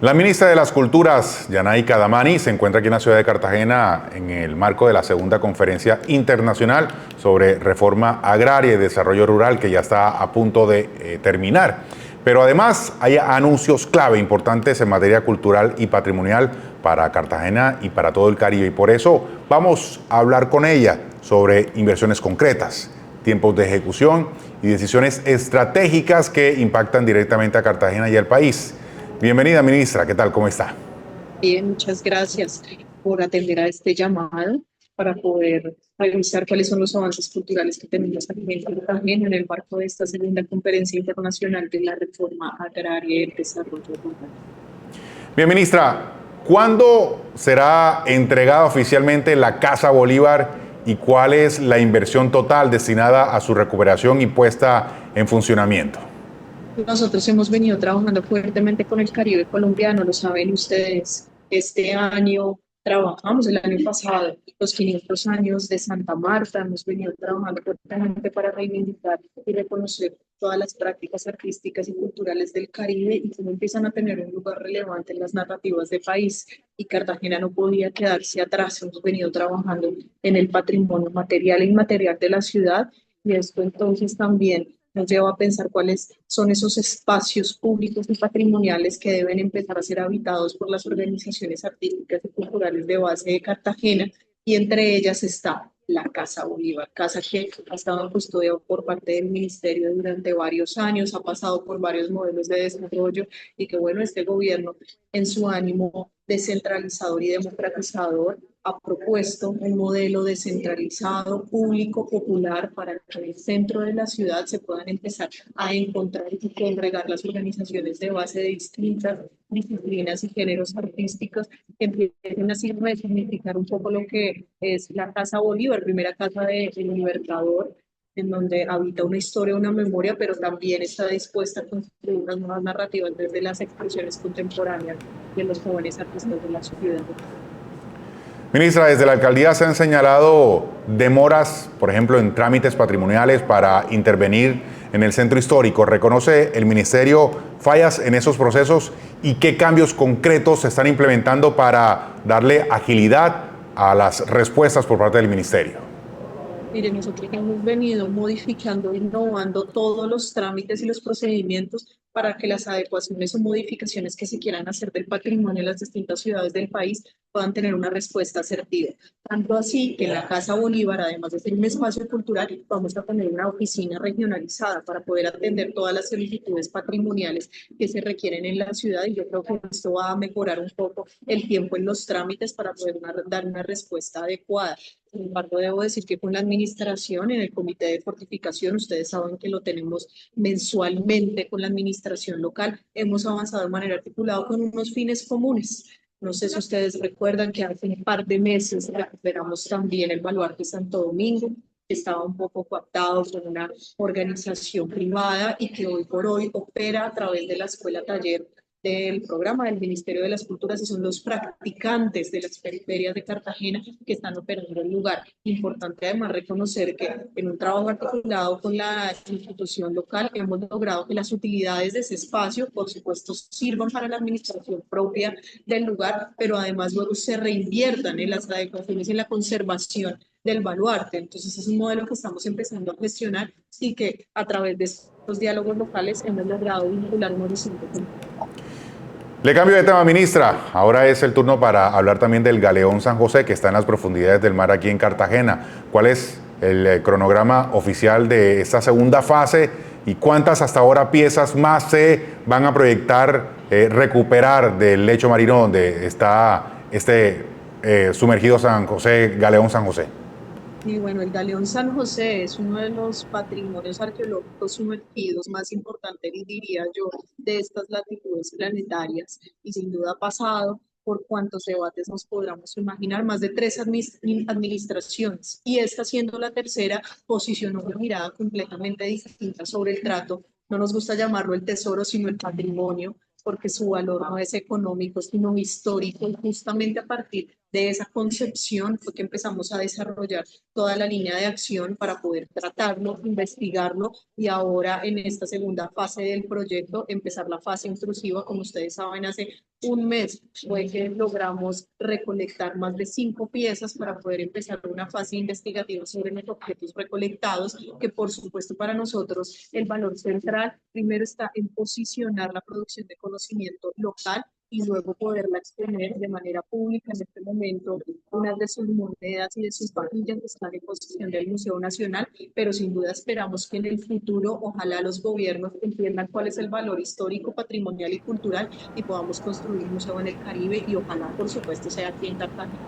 La ministra de las Culturas, Yanaika Damani, se encuentra aquí en la ciudad de Cartagena en el marco de la segunda conferencia internacional sobre reforma agraria y desarrollo rural que ya está a punto de terminar. Pero además hay anuncios clave importantes en materia cultural y patrimonial para Cartagena y para todo el Caribe. Y por eso vamos a hablar con ella sobre inversiones concretas, tiempos de ejecución y decisiones estratégicas que impactan directamente a Cartagena y al país. Bienvenida, ministra. ¿Qué tal? ¿Cómo está? Bien, muchas gracias por atender a este llamado para poder revisar cuáles son los avances culturales que tenemos aquí en Cartagena en el marco de esta segunda conferencia internacional de la reforma agraria y el desarrollo rural. Bien, ministra, ¿cuándo será entregada oficialmente la Casa Bolívar y cuál es la inversión total destinada a su recuperación y puesta en funcionamiento? Nosotros hemos venido trabajando fuertemente con el Caribe colombiano, lo saben ustedes. Este año trabajamos, el año pasado, los 500 años de Santa Marta, hemos venido trabajando fuertemente para reivindicar y reconocer todas las prácticas artísticas y culturales del Caribe y cómo empiezan a tener un lugar relevante en las narrativas del país. Y Cartagena no podía quedarse atrás, hemos venido trabajando en el patrimonio material e inmaterial de la ciudad y esto entonces también nos lleva a pensar cuáles son esos espacios públicos y patrimoniales que deben empezar a ser habitados por las organizaciones artísticas y culturales de base de Cartagena, y entre ellas está la Casa Bolívar, casa que ha estado en custodia por parte del ministerio durante varios años, ha pasado por varios modelos de desarrollo y que bueno, este gobierno en su ánimo descentralizador y democratizador ha propuesto un modelo descentralizado, público, popular, para que en el centro de la ciudad se puedan empezar a encontrar y congregar las organizaciones de base de distintas disciplinas y géneros artísticos que empiecen así a resignificar un poco lo que es la Casa Bolívar, primera casa del Libertador, en donde habita una historia, una memoria, pero también está dispuesta a construir unas nuevas narrativas desde las expresiones contemporáneas de los jóvenes artistas de la ciudad. Ministra, desde la alcaldía se han señalado demoras, por ejemplo, en trámites patrimoniales para intervenir en el centro histórico. ¿Reconoce el ministerio fallas en esos procesos y qué cambios concretos se están implementando para darle agilidad a las respuestas por parte del ministerio? Mire, nosotros hemos venido modificando, innovando todos los trámites y los procedimientos para que las adecuaciones o modificaciones que se quieran hacer del patrimonio en las distintas ciudades del país puedan tener una respuesta asertiva. Tanto así que en la Casa Bolívar, además de ser un espacio cultural, vamos a tener una oficina regionalizada para poder atender todas las solicitudes patrimoniales que se requieren en la ciudad, y yo creo que esto va a mejorar un poco el tiempo en los trámites para poder dar una respuesta adecuada. Sin embargo, debo decir que con la administración, en el comité de fortificación, ustedes saben que lo tenemos mensualmente con la administración local, hemos avanzado de manera articulada con unos fines comunes. No sé si ustedes recuerdan que hace un par de meses recuperamos también el Baluarte Santo Domingo, que estaba un poco coaptado por una organización privada y que hoy por hoy opera a través de la Escuela Taller del programa del Ministerio de las Culturas, y son los practicantes de las periferias de Cartagena que están operando el lugar. Importante además reconocer que en un trabajo articulado con la institución local hemos logrado que las utilidades de ese espacio, por supuesto, sirvan para la administración propia del lugar, pero además luego se reinviertan en las adecuaciones y en la conservación del baluarte. Entonces es un modelo que estamos empezando a gestionar y que a través de estos diálogos locales hemos logrado vincular un horizonte. Le cambio de tema, ministra. Ahora es el turno para hablar también del Galeón San José, que está en las profundidades del mar aquí en Cartagena. ¿Cuál es el cronograma oficial de esta segunda fase y cuántas hasta ahora piezas más se van a proyectar recuperar del lecho marino donde está sumergido San José, Galeón San José? Y bueno, el Galeón San José es uno de los patrimonios arqueológicos sumergidos más importantes, diría yo, de estas latitudes planetarias, y sin duda ha pasado por cuantos debates nos podamos imaginar, más de tres administraciones, y esta siendo la tercera, posicionó una mirada completamente distinta sobre el trato. No nos gusta llamarlo el tesoro, sino el patrimonio, porque su valor no es económico, sino histórico, y justamente a partir De esa concepción fue que empezamos a desarrollar toda la línea de acción para poder tratarlo, investigarlo y ahora en esta segunda fase del proyecto empezar la fase intrusiva. Como ustedes saben, hace un mes fue que logramos recolectar más de 5 piezas para poder empezar una fase investigativa sobre los objetos recolectados, que por supuesto para nosotros el valor central primero está en posicionar la producción de conocimiento local y luego poderla exponer de manera pública. En este momento, unas de sus monedas y de sus vajillas están en posesión del Museo Nacional, pero sin duda esperamos que en el futuro, ojalá los gobiernos entiendan cuál es el valor histórico, patrimonial y cultural y podamos construir un museo en el Caribe y ojalá, por supuesto, sea aquí en Cartagena.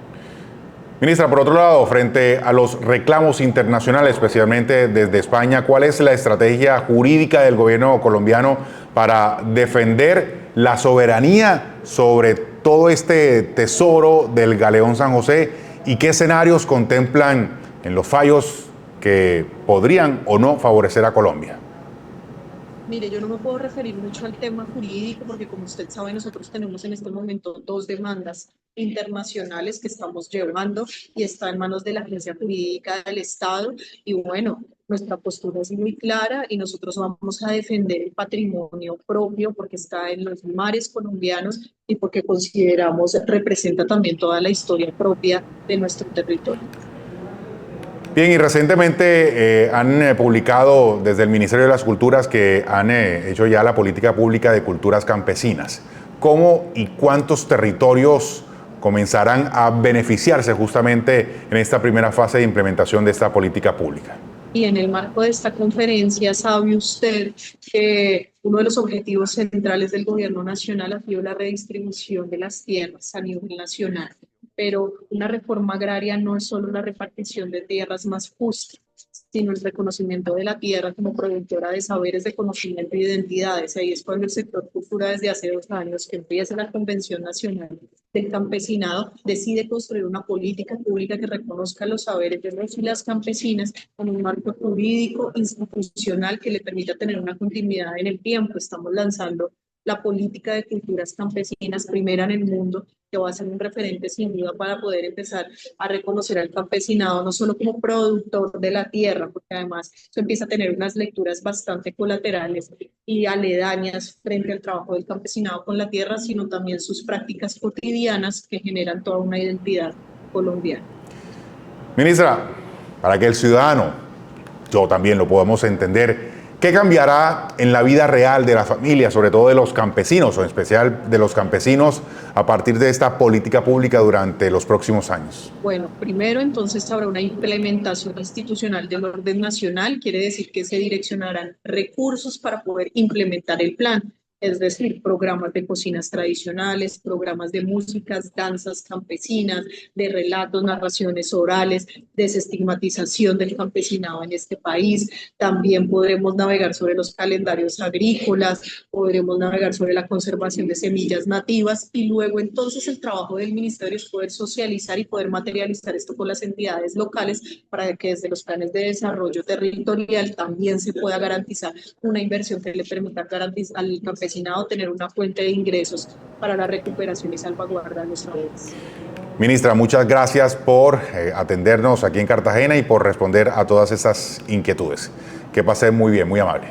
Ministra, por otro lado, frente a los reclamos internacionales, especialmente desde España, ¿cuál es la estrategia jurídica del gobierno colombiano para defender la soberanía sobre todo este tesoro del Galeón San José y qué escenarios contemplan en los fallos que podrían o no favorecer a Colombia? Mire, yo no me puedo referir mucho al tema jurídico porque, como usted sabe, nosotros tenemos en este momento 2 demandas internacionales que estamos llevando y está en manos de la Agencia Jurídica del Estado. Y bueno, nuestra postura es muy clara y nosotros vamos a defender el patrimonio propio porque está en los mares colombianos y porque consideramos representa también toda la historia propia de nuestro territorio. Bien, y recientemente han publicado desde el Ministerio de las Culturas que han hecho ya la política pública de culturas campesinas. ¿Cómo y cuántos territorios comenzarán a beneficiarse justamente en esta primera fase de implementación de esta política pública? Y en el marco de esta conferencia, sabe usted que uno de los objetivos centrales del gobierno nacional ha sido la redistribución de las tierras a nivel nacional. Pero una reforma agraria no es solo la repartición de tierras más justa, sino el reconocimiento de la tierra como productora de saberes, de conocimiento y de identidades. Ahí es cuando el sector cultura, desde hace 2 años que empieza la Convención Nacional del Campesinado, decide construir una política pública que reconozca los saberes de los y las campesinas con un marco jurídico institucional que le permita tener una continuidad en el tiempo. Estamos lanzando la política de culturas campesinas, primera en el mundo, que va a ser un referente sin duda para poder empezar a reconocer al campesinado no solo como productor de la tierra, porque además eso empieza a tener unas lecturas bastante colaterales y aledañas frente al trabajo del campesinado con la tierra, sino también sus prácticas cotidianas que generan toda una identidad colombiana. Ministra, para que el ciudadano, yo también lo podamos entender, ¿qué cambiará en la vida real de la familia, sobre todo de los campesinos, o en especial de los campesinos, a partir de esta política pública durante los próximos años? Bueno, primero entonces habrá una implementación institucional del orden nacional, quiere decir que se direccionarán recursos para poder implementar el plan. Es decir, programas de cocinas tradicionales, programas de músicas, danzas campesinas, de relatos, narraciones orales, desestigmatización del campesinado en este país. También podremos navegar sobre los calendarios agrícolas, podremos navegar sobre la conservación de semillas nativas y luego entonces el trabajo del ministerio es poder socializar y poder materializar esto con las entidades locales para que desde los planes de desarrollo territorial también se pueda garantizar una inversión que le permita garantizar al campesinado tener una fuente de ingresos para la recuperación y salvaguarda de nuestra país. Ministra, muchas gracias por atendernos aquí en Cartagena y por responder a todas estas inquietudes. Que pase muy bien, muy amable.